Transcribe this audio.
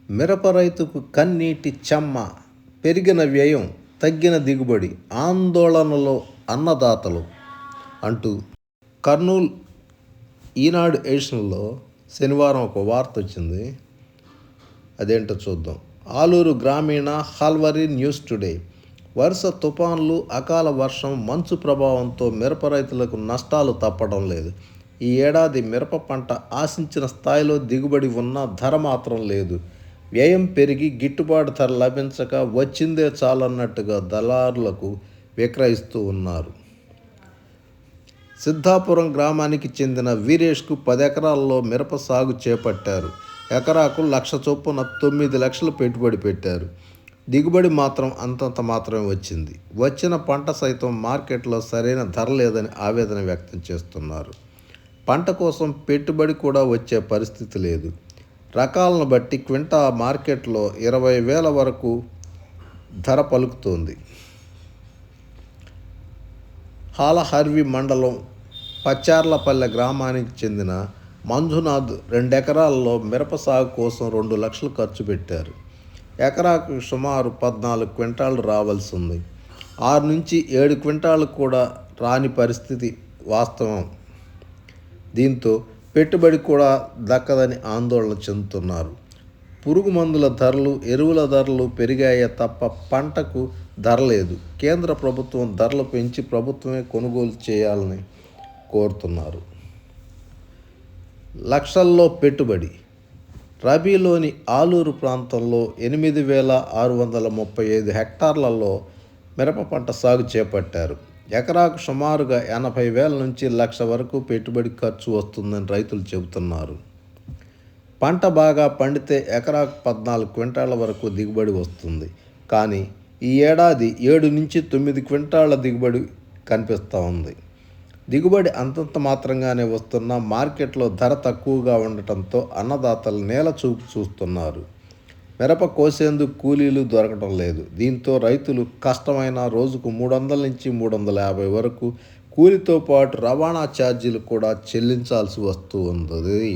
మిరప రైతుకు కన్నీటి చెమ్మ, పెరిగిన వ్యయం, తగ్గిన దిగుబడి, ఆందోళనలో అన్నదాతలు అంటూ కర్నూలు ఈనాడు ఎడిషన్లో శనివారం ఒక వార్త వచ్చింది. అదేంటో చూద్దాం. ఆలూరు గ్రామీణ హల్వరి న్యూస్ టుడే. వరుస తుఫాన్లు, అకాల వర్షం, మంచు ప్రభావంతో మిరప రైతులకు నష్టాలు తప్పడం లేదు. ఈ ఏడాది మిరప పంట ఆశించిన స్థాయిలో దిగుబడి ఉన్నా ధర మాత్రం లేదు. వ్యయం పెరిగి గిట్టుబాటు ధర లభించక వచ్చిందే చాలన్నట్టుగా దళారులకు విక్రయిస్తూ ఉన్నారు. సిద్ధాపురం గ్రామానికి చెందిన వీరేష్కు 10 ఎకరాల్లో మిరప సాగు చేపట్టారు. ఎకరాకు 1,00,000 చొప్పున 9 లక్షలు పెట్టుబడి పెట్టారు. దిగుబడి మాత్రం అంతంత మాత్రమే వచ్చింది. వచ్చిన పంట సైతం మార్కెట్లో సరైన ధర లేదని ఆవేదన వ్యక్తం చేస్తున్నారు. పంట కోసం పెట్టుబడి కూడా వచ్చే పరిస్థితి లేదు. రకాలను బట్టి క్వింటా మార్కెట్లో 20,000 వరకు ధర పలుకుతోంది. హాలహర్వి మండలం పచ్చార్లపల్లె గ్రామానికి చెందిన మంజునాథ్ 2 ఎకరాల్లో మిరప సాగు కోసం 2 లక్షలు ఖర్చు పెట్టారు. ఎకరాకు సుమారు 14 క్వింటాలు రావాల్సి ఉంది. 6 నుంచి 7 క్వింటాలు కూడా రాని పరిస్థితి వాస్తవం. దీంతో పెట్టుబడి కూడా దక్కదని ఆందోళన చెందుతున్నారు. పురుగు మందుల ధరలు, ఎరువుల ధరలు పెరిగాయే తప్ప పంటకు ధర లేదు. కేంద్ర ప్రభుత్వం ధరలు పెంచి ప్రభుత్వమే కొనుగోలు చేయాలని కోరుతున్నారు. లక్షల్లో పెట్టుబడి. రబీలోని ఆలూరు ప్రాంతంలో 8,635 హెక్టార్లలో మిరప పంట సాగు చేపట్టారు. ఎకరాకు సుమారుగా 80,000 నుంచి 1,00,000 వరకు పెట్టుబడి ఖర్చు వస్తుందని రైతులు చెబుతున్నారు. పంట బాగా పండితే ఎకరాకు 14 క్వింటాల వరకు దిగుబడి వస్తుంది. కానీ ఈ ఏడాది 7 నుంచి 9 క్వింటాల దిగుబడి కనిపిస్తూ ఉంది. దిగుబడి అంతంత మాత్రంగానే వస్తున్నా మార్కెట్లో ధర తక్కువగా ఉండటంతో అన్నదాతలు నేల చూపు చూస్తున్నారు. మిరప కోసేందుకు కూలీలు దొరకడం లేదు. దీంతో రైతులు కష్టమైన రోజుకు 300 నుంచి 350 వరకు కూలితో పాటు రవాణా ఛార్జీలు కూడా చెల్లించాల్సి వస్తూ ఉంది.